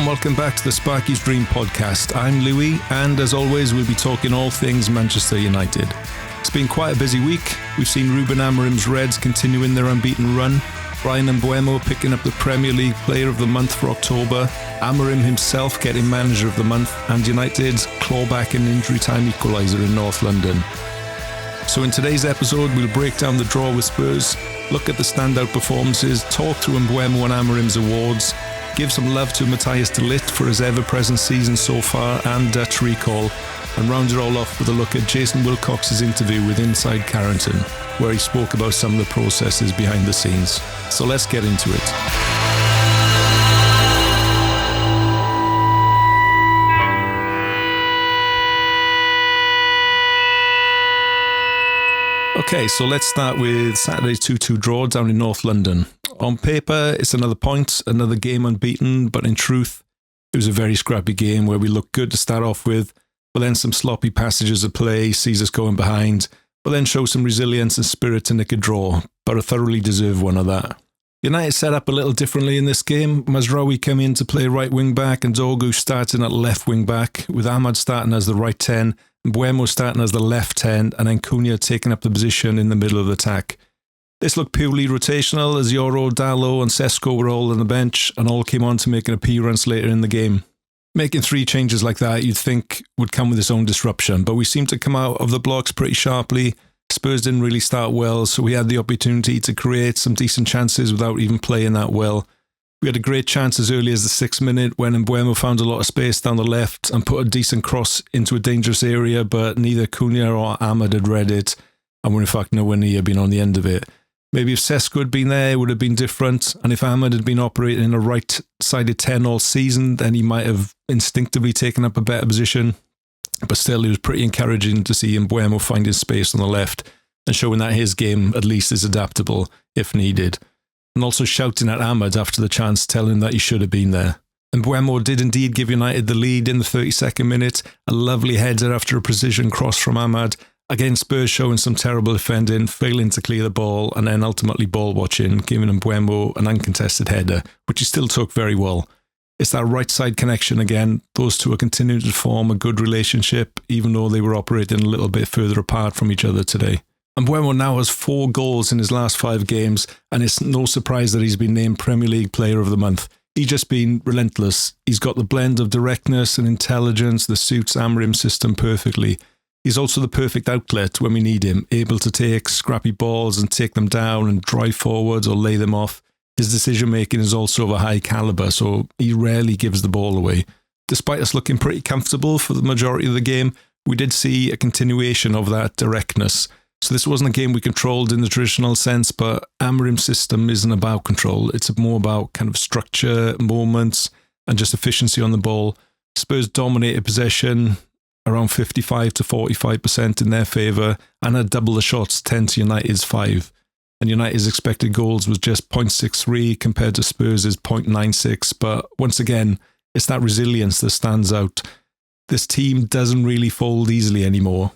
welcome back to the Sparky's Dream podcast. I'm Lewie, and as always, we'll be talking all things Manchester United. It's been quite a busy week. We've seen Rubin Amorim's Reds continuing their unbeaten run, Bryan and Mbeumo picking up the Premier League Player of the Month for October, Amorim himself getting Manager of the Month, and United's clawback and injury time equaliser in North London. So in today's episode, we'll break down the draw with Spurs, look at the standout performances, talk through Mbeumo and Amorim's awards, give some love to Matthijs de Ligt for his ever-present season so far and Dutch recall, and round it all off with a look at Jason Wilcox's interview with Inside Carrington, where he spoke about some of the processes behind the scenes. So let's get into it. Okay, so let's start with Saturday's 2-2 draw down in North London. On paper, it's another point, another game unbeaten, but in truth, it was a very scrappy game where we looked good to start off with, but then some sloppy passages of play sees us going behind, but then show some resilience and spirit to nick a draw, but a thoroughly deserved one of that. United set up a little differently in this game. Mazraoui came in to play right wing back and Dorgu starting at left wing back, with Ahmad starting as the right 10, Mbeumo starting as the left 10, and then Cunha taking up the position in the middle of the attack. This looked purely rotational as Yoro, Dalot and Sesko were all on the bench and all came on to make an appearance later in the game. Making three changes like that you'd think would come with its own disruption, but we seemed to come out of the blocks pretty sharply. Spurs didn't really start well, so we had the opportunity to create some decent chances without even playing that well. We had a great chance as early as the 6th minute when Mbeumo found a lot of space down the left and put a decent cross into a dangerous area, but neither Cunha or Ahmad had read it and were in fact nowhere near being on the end of it. Maybe if Sesko had been there, it would have been different. And if Ahmad had been operating in a right-sided 10 all season, then he might have instinctively taken up a better position. But still, it was pretty encouraging to see Mbeumo finding space on the left and showing that his game at least is adaptable if needed. And also shouting at Ahmad after the chance, telling him that he should have been there. Mbeumo did indeed give United the lead in the 32nd minute. A lovely header after a precision cross from Ahmad. Again, Spurs showing some terrible defending, failing to clear the ball, and then ultimately ball watching, giving Mbeumo an uncontested header, which he still took very well. It's that right side connection again. Those two are continuing to form a good relationship, even though they were operating a little bit further apart from each other today. Mbeumo now has 4 goals in his last 5 games, and it's no surprise that he's been named Premier League Player of the Month. He's just been relentless. He's got the blend of directness and intelligence that suits Amorim's system perfectly. He's also the perfect outlet when we need him, able to take scrappy balls and take them down and drive forwards or lay them off. His decision-making is also of a high calibre, so he rarely gives the ball away. Despite us looking pretty comfortable for the majority of the game, we did see a continuation of that directness. So this wasn't a game we controlled in the traditional sense, but Amorim's system isn't about control. It's more about kind of structure, moments, and just efficiency on the ball. Spurs dominated possession, around 55 to 45% in their favour, and had double the shots, 10 to United's 5. And United's expected goals was just 0.63 compared to Spurs' 0.96. But once again, it's that resilience that stands out. This team doesn't really fold easily anymore.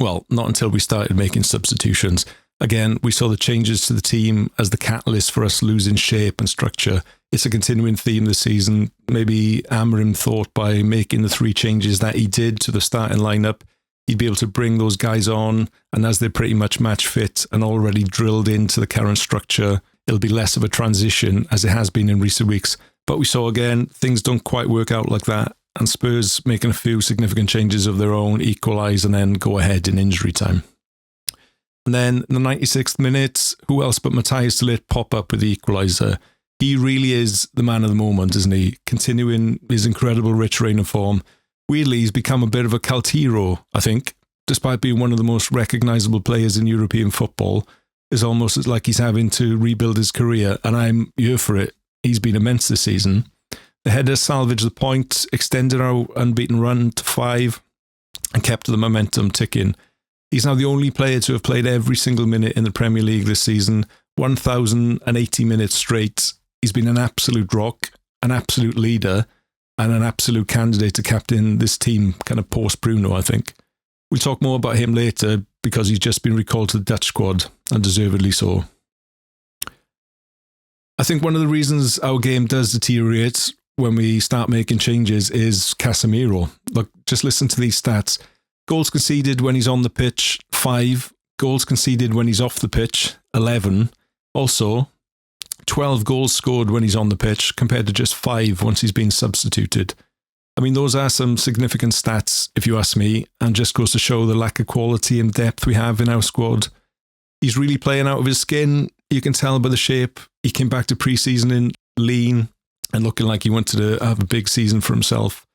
Well, not until we started making substitutions. Again, we saw the changes to the team as the catalyst for us losing shape and structure. It's a continuing theme this season. Maybe Amorim thought by making the 3 changes that he did to the starting lineup, he'd be able to bring those guys on, and as they're pretty much match fit and already drilled into the current structure, it'll be less of a transition as it has been in recent weeks. But we saw again, things don't quite work out like that, and Spurs making a few significant changes of their own, equalise and then go ahead in injury time. And then in the 96th minute, who else but Matthijs de Ligt pop up with the equaliser? He really is the man of the moment, isn't he? Continuing his incredible rich reign of form. Weirdly, he's become a bit of a cult hero, I think. Despite being one of the most recognisable players in European football, it's almost like he's having to rebuild his career, and I'm here for it. He's been immense this season. The header salvaged the point, extended our unbeaten run to 5, and kept the momentum ticking. He's now the only player to have played every single minute in the Premier League this season, 1,080 minutes straight. He's been an absolute rock, an absolute leader, and an absolute candidate to captain this team, kind of post-Bruno, I think. We'll talk more about him later because he's just been recalled to the Dutch squad, and deservedly so. I think one of the reasons our game does deteriorate when we start making changes is Casemiro. Look, just listen to these stats. Goals conceded when he's on the pitch, 5. Goals conceded when he's off the pitch, 11. Also, 12 goals scored when he's on the pitch compared to just 5 once he's been substituted. I mean, those are some significant stats, if you ask me, and just goes to show the lack of quality and depth we have in our squad. He's really playing out of his skin. You can tell by the shape. He came back to pre-season in lean and looking like he wanted to have a big season for himself.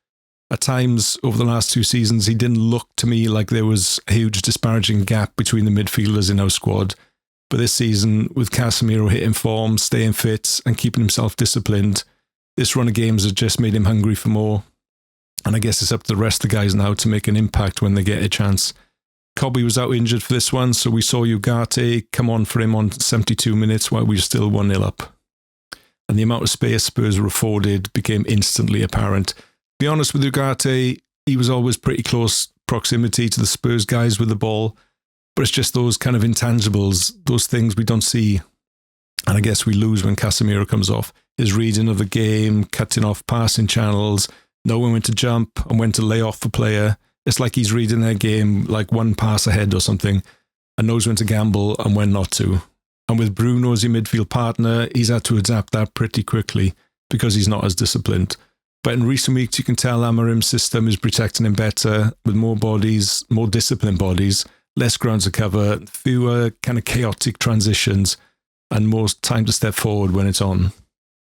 At times over the last 2 seasons, he didn't look to me like there was a huge disparaging gap between the midfielders in our squad. But this season, with Casemiro hitting form, staying fit and keeping himself disciplined, this run of games has just made him hungry for more. And I guess it's up to the rest of the guys now to make an impact when they get a chance. Cobby was out injured for this one, so we saw Ugarte come on for him on 72 minutes while we were still 1-0 up. And the amount of space Spurs were afforded became instantly apparent. To be honest with Ugarte, he was always pretty close proximity to the Spurs guys with the ball, but it's just those kind of intangibles, those things we don't see. And I guess we lose when Casemiro comes off. His reading of the game, cutting off passing channels, knowing when to jump and when to lay off a player. It's like he's reading their game like one pass ahead or something and knows when to gamble and when not to. And with Bruno as your midfield partner, he's had to adapt that pretty quickly because he's not as disciplined. But in recent weeks, you can tell Amorim's system is protecting him better with more bodies, more disciplined bodies, less ground to cover, fewer kind of chaotic transitions, and more time to step forward when it's on.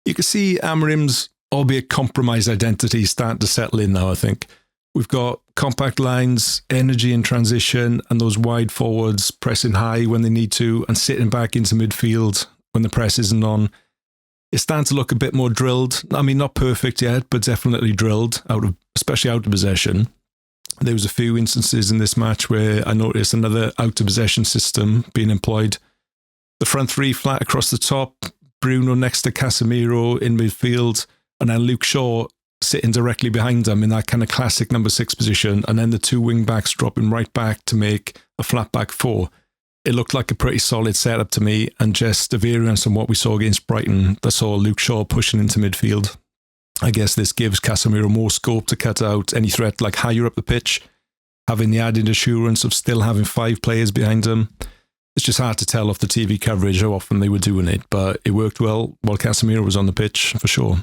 You can see Amorim's, albeit compromised identity, starting to settle in now, I think. We've got compact lines, energy in transition, and those wide forwards pressing high when they need to and sitting back into midfield when the press isn't on. It's starting to look a bit more drilled. I mean, not perfect yet, but definitely drilled, especially out of possession. There was a few instances in this match where I noticed another out of possession system being employed. The front 3 flat across the top, Bruno next to Casemiro in midfield, and then Luke Shaw sitting directly behind them in that kind of classic number 6 position, and then the 2 wing backs dropping right back to make a flat back 4. It looked like a pretty solid setup to me, and just a variance on what we saw against Brighton that saw Luke Shaw pushing into midfield. I guess this gives Casemiro more scope to cut out any threat like higher up the pitch, having the added assurance of still having 5 players behind him. It's just hard to tell off the TV coverage how often they were doing it, but it worked well while Casemiro was on the pitch, for sure.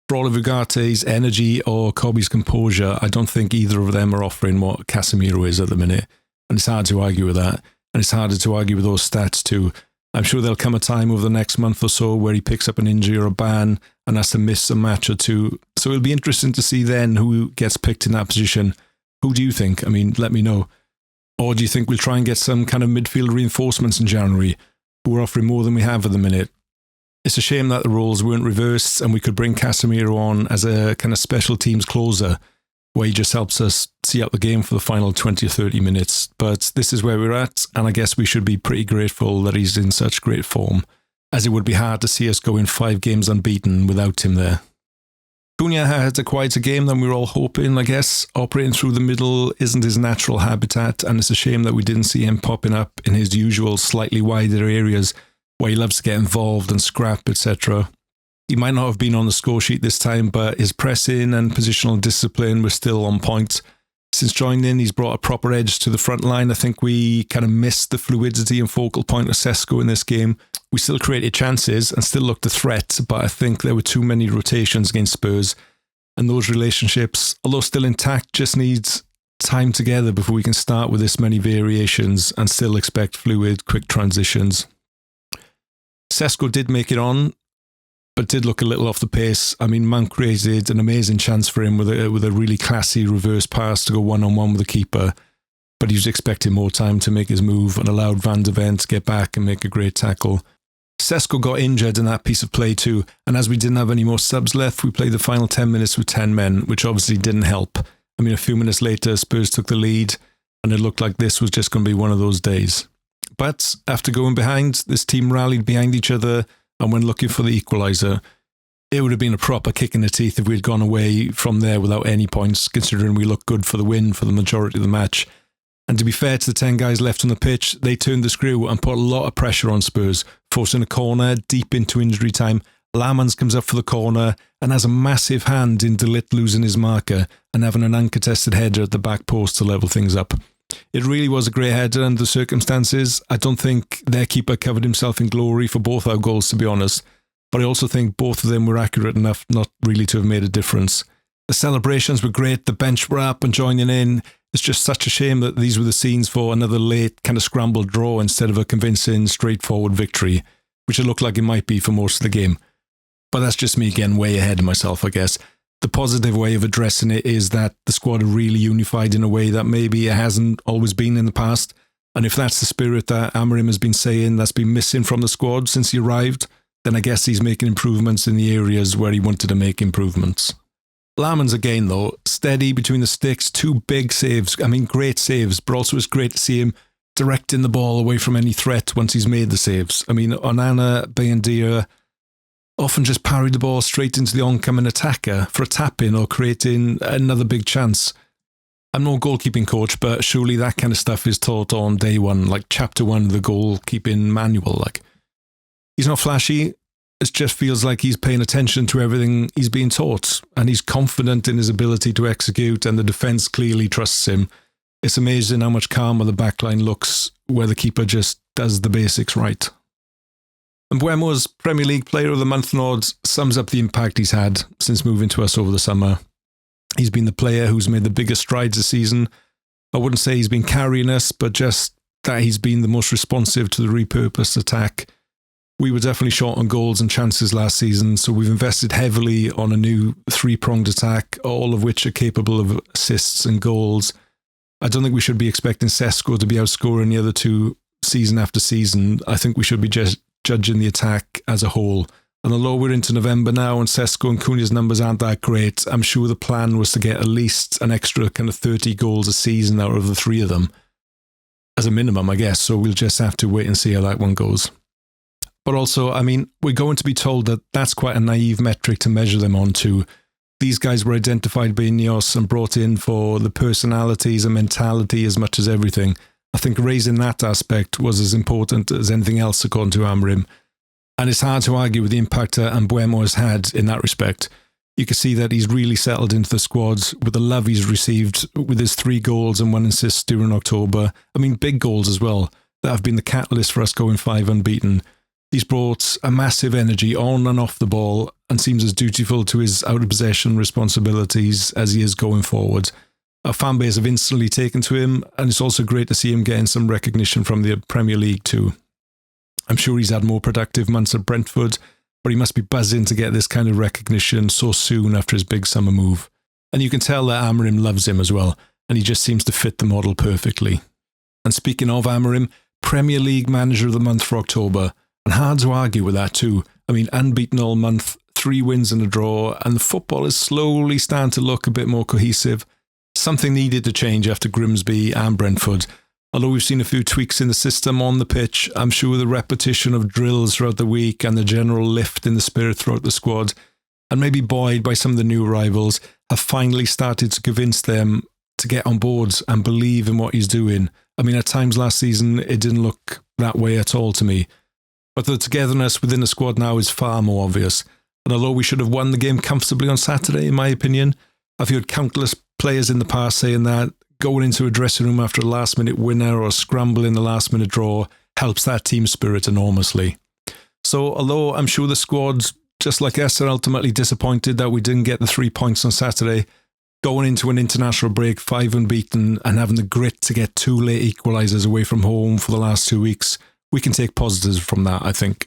For all of Ugarte's energy or Cobby's composure, I don't think either of them are offering what Casemiro is at the minute. And it's hard to argue with that. And it's harder to argue with those stats too. I'm sure there'll come a time over the next month or so where he picks up an injury or a ban and has to miss a match or two. So it'll be interesting to see then who gets picked in that position. Who do you think? I mean, let me know. Or do you think we'll try and get some kind of midfield reinforcements in January who are offering more than we have at the minute? It's a shame that the roles weren't reversed and we could bring Casemiro on as a kind of special teams closer where he just helps us see out the game for the final 20 or 30 minutes. But this is where we're at, and I guess we should be pretty grateful that he's in such great form, as it would be hard to see us going 5 games unbeaten without him there. Cunha had a quieter game than we were all hoping, I guess. Operating through the middle isn't his natural habitat, and it's a shame that we didn't see him popping up in his usual slightly wider areas where he loves to get involved and scrap, etc. He might not have been on the score sheet this time, but his pressing and positional discipline was still on point. Since joining, he's brought a proper edge to the front line. I think we kind of missed the fluidity and focal point of Sesko in this game. We still created chances and still looked a threat, but I think there were too many rotations against Spurs. And those relationships, although still intact, just needs time together before we can start with this many variations and still expect fluid, quick transitions. Sesko did make it on, but did look a little off the pace. I mean, Mount created an amazing chance for him with a really classy reverse pass to go one-on-one with the keeper, but he was expecting more time to make his move and allowed Van de Ven to get back and make a great tackle. Sesko got injured in that piece of play too, and as we didn't have any more subs left, we played the final 10 minutes with 10 men, which obviously didn't help. I mean, a few minutes later, Spurs took the lead, and it looked like this was just going to be one of those days. But after going behind, this team rallied behind each other and went looking for the equaliser. It would have been a proper kick in the teeth if we had gone away from there without any points, considering we looked good for the win for the majority of the match. And to be fair to the 10 guys left on the pitch, they turned the screw and put a lot of pressure on Spurs, forcing a corner deep into injury time, Lamans comes up for the corner and has a massive hand in De Ligt losing his marker and having an uncontested header at the back post to level things up. It really was a great header under the circumstances. I don't think their keeper covered himself in glory for both our goals, to be honest, but I also think both of them were accurate enough not really to have made a difference. The celebrations were great, the bench were up and joining in. It's just such a shame that these were the scenes for another late kind of scrambled draw instead of a convincing, straightforward victory, which it looked like it might be for most of the game. But that's just me getting way ahead of myself, I guess. The positive way of addressing it is that the squad are really unified in a way that maybe it hasn't always been in the past. And if that's the spirit that Amorim has been saying that's been missing from the squad since he arrived, then I guess he's making improvements in the areas where he wanted to make improvements. Lamans again, though, steady between the sticks, 2 big saves. I mean, great saves, but also it's great to see him directing the ball away from any threat once he's made the saves. I mean, Onana, Bayendier often just parried the ball straight into the oncoming attacker for a tap-in or creating another big chance. I'm no goalkeeping coach, but surely that kind of stuff is taught on day one, like chapter 1 of the goalkeeping manual. Like, he's not flashy. It just feels like he's paying attention to everything he's being taught, and he's confident in his ability to execute, and the defence clearly trusts him. It's amazing how much calmer the backline looks where the keeper just does the basics right. And Mbeumo's Premier League Player of the Month nod sums up the impact he's had since moving to us over the summer. He's been the player who's made the biggest strides this season. I wouldn't say he's been carrying us, but just that he's been the most responsive to the repurposed attack. We were definitely short on goals and chances last season, so we've invested heavily on a new 3-pronged attack, all of which are capable of assists and goals. I don't think we should be expecting Sesko to be outscoring the other two season after season. I think we should be just judging the attack as a whole. And although we're into November now and Sesko and Cunha's numbers aren't that great, I'm sure the plan was to get at least an extra kind of 30 goals a season out of the 3 of them. As a minimum, I guess, so we'll just have to wait and see how that one goes. But also, I mean, we're going to be told that that's quite a naive metric to measure them on too. These guys were identified by Ineos and brought in for the personalities and mentality as much as everything. I think raising that aspect was as important as anything else according to Amorim. And it's hard to argue with the impact that Mbeumo has had in that respect. You can see that he's really settled into the squad with the love he's received with his 3 goals and 1 assist during October. I mean, big goals as well, that have been the catalyst for us going 5 unbeaten. He's brought a massive energy on and off the ball and seems as dutiful to his out-of-possession responsibilities as he is going forward. Our fan base have instantly taken to him, and it's also great to see him getting some recognition from the Premier League too. I'm sure he's had more productive months at Brentford, but he must be buzzing to get this kind of recognition so soon after his big summer move. And you can tell that Amorim loves him as well, and he just seems to fit the model perfectly. And speaking of Amorim, Premier League Manager of the Month for October, and hard to argue with that too. I mean, unbeaten all month, 3 wins and a draw, and the football is slowly starting to look a bit more cohesive. Something needed to change after Grimsby and Brentford. Although we've seen a few tweaks in the system on the pitch, I'm sure the repetition of drills throughout the week and the general lift in the spirit throughout the squad, and maybe buoyed by some of the new arrivals, have finally started to convince them to get on board and believe in what he's doing. I mean, at times last season, it didn't look that way at all to me. But the togetherness within the squad now is far more obvious. And although we should have won the game comfortably on Saturday, in my opinion, I've heard countless players in the past saying that going into a dressing room after a last-minute winner or a scramble in the last-minute draw helps that team spirit enormously. So although I'm sure the squad, just like us, are ultimately disappointed that we didn't get the 3 points on Saturday, going into an international break 5 unbeaten and having the grit to get 2 late equalisers away from home for the last 2 weeks, we can take positives from that, I think.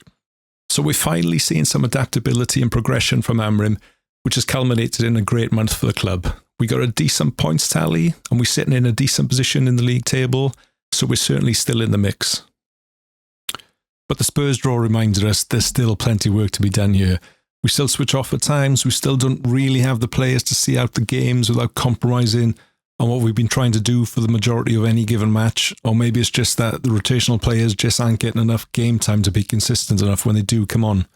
So we're finally seeing some adaptability and progression from Amorim, which has culminated in a great month for the club. We got a decent points tally, and we're sitting in a decent position in the league table, so we're certainly still in the mix. But the Spurs draw reminded us there's still plenty of work to be done here. We still switch off at times, we still don't really have the players to see out the games without compromising on what we've been trying to do for the majority of any given match, or maybe it's just that the rotational players just aren't getting enough game time to be consistent enough when they do come on.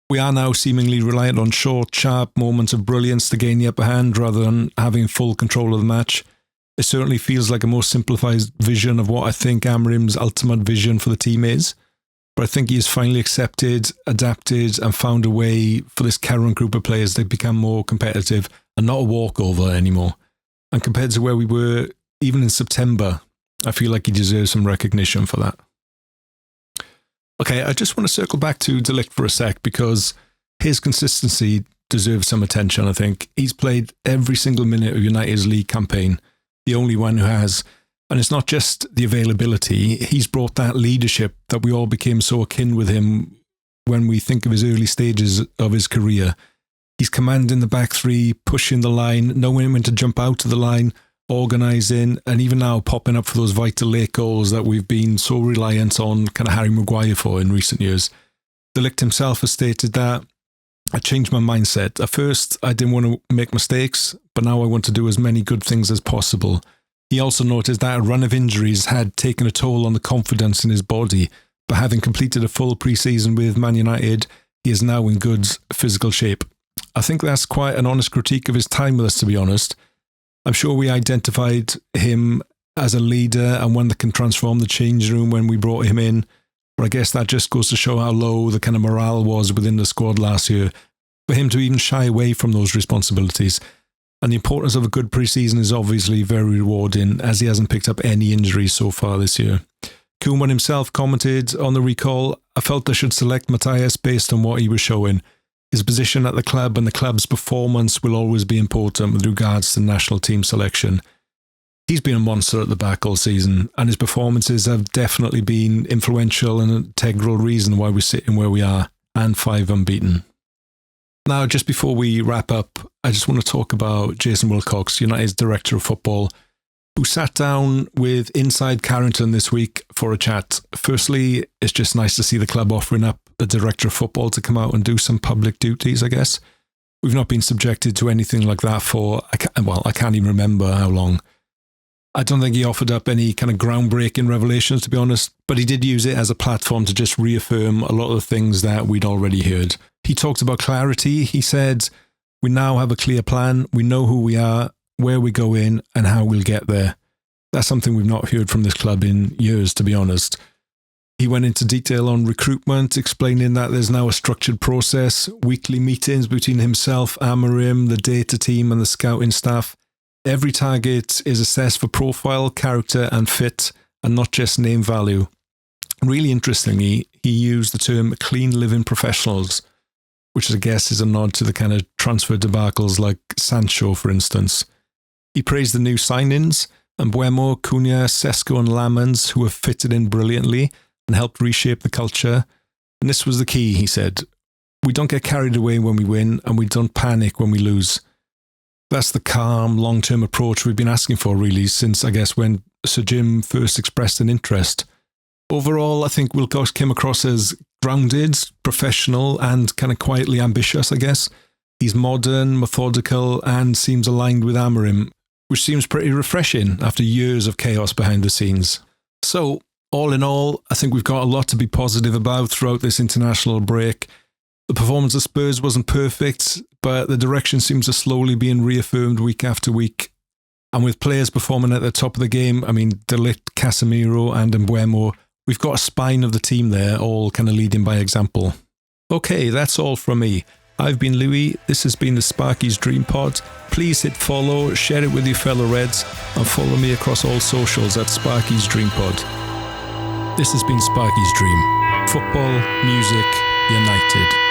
We are now seemingly reliant on short, sharp moments of brilliance to gain the upper hand rather than having full control of the match. It certainly feels like a more simplified vision of what I think Amorim's ultimate vision for the team is. But I think he has finally accepted, adapted, and found a way for this current group of players to become more competitive and not a walkover anymore. And compared to where we were even in September, I feel like he deserves some recognition for that. Okay, I just want to circle back to De Ligt for a sec because his consistency deserves some attention, I think. He's played every single minute of United's league campaign, the only one who has. And it's not just the availability, he's brought that leadership that we all became so akin with him when we think of his early stages of his career. He's commanding the back three, pushing the line, knowing when to jump out to the line, organising, and even now popping up for those vital late goals that we've been so reliant on kind of Harry Maguire for in recent years. De Ligt himself has stated that, I changed my mindset. At first, I didn't want to make mistakes, but now I want to do as many good things as possible. He also noticed that a run of injuries had taken a toll on the confidence in his body, but having completed a full pre-season with Man United, he is now in good physical shape. I think that's quite an honest critique of his time with us, to be honest. I'm sure we identified him as a leader and one that can transform the change room when we brought him in, but I guess that just goes to show how low the kind of morale was within the squad last year, for him to even shy away from those responsibilities. And the importance of a good pre-season is obviously very rewarding, as he hasn't picked up any injuries so far this year. Koeman himself commented on the recall, I felt I should select Matthijs based on what he was showing. His position at the club and the club's performance will always be important with regards to national team selection. He's been a monster at the back all season, and his performances have definitely been influential and an integral reason why we're sitting where we are, and 5 unbeaten. Now, just before we wrap up, I just want to talk about Jason Wilcox, United's Director of Football, who sat down with Inside Carrington this week for a chat. Firstly, it's just nice to see the club offering up a Director of Football to come out and do some public duties, I guess. We've not been subjected to anything like that for, I can't even remember how long. I don't think he offered up any kind of groundbreaking revelations, to be honest, but he did use it as a platform to just reaffirm a lot of the things that we'd already heard. He talked about clarity. He said, we now have a clear plan. We know who we are, where we're going, and how we'll get there. That's something we've not heard from this club in years, to be honest. He went into detail on recruitment, explaining that there's now a structured process, weekly meetings between himself, Amorim, the data team, and the scouting staff. Every target is assessed for profile, character, and fit, and not just name value. Really interestingly, he used the term clean living professionals, which I guess is a nod to the kind of transfer debacles like Sancho, for instance. He praised the new signings, Mbeumo, Cunha, Sesko and Lamans, who have fitted in brilliantly and helped reshape the culture. And this was the key, he said. We don't get carried away when we win, and we don't panic when we lose. That's the calm, long-term approach we've been asking for, really, since, I guess, when Sir Jim first expressed an interest. Overall, I think Wilcox came across as grounded, professional, and kind of quietly ambitious, I guess. He's modern, methodical, and seems aligned with Amorim, which seems pretty refreshing after years of chaos behind the scenes. So, all in all, I think we've got a lot to be positive about throughout this international break. The performance of Spurs wasn't perfect, but the direction seems to slowly being reaffirmed week after week. And with players performing at the top of the game, I mean, De Ligt, Casemiro and Mbeumo, we've got a spine of the team there, all kind of leading by example. Okay, that's all from me. I've been Lewie, this has been the Sparky's Dream Pod. Please hit follow, share it with your fellow Reds, and follow me across all socials at Sparky's Dream Pod. This has been Sparky's Dream. Football, music, United.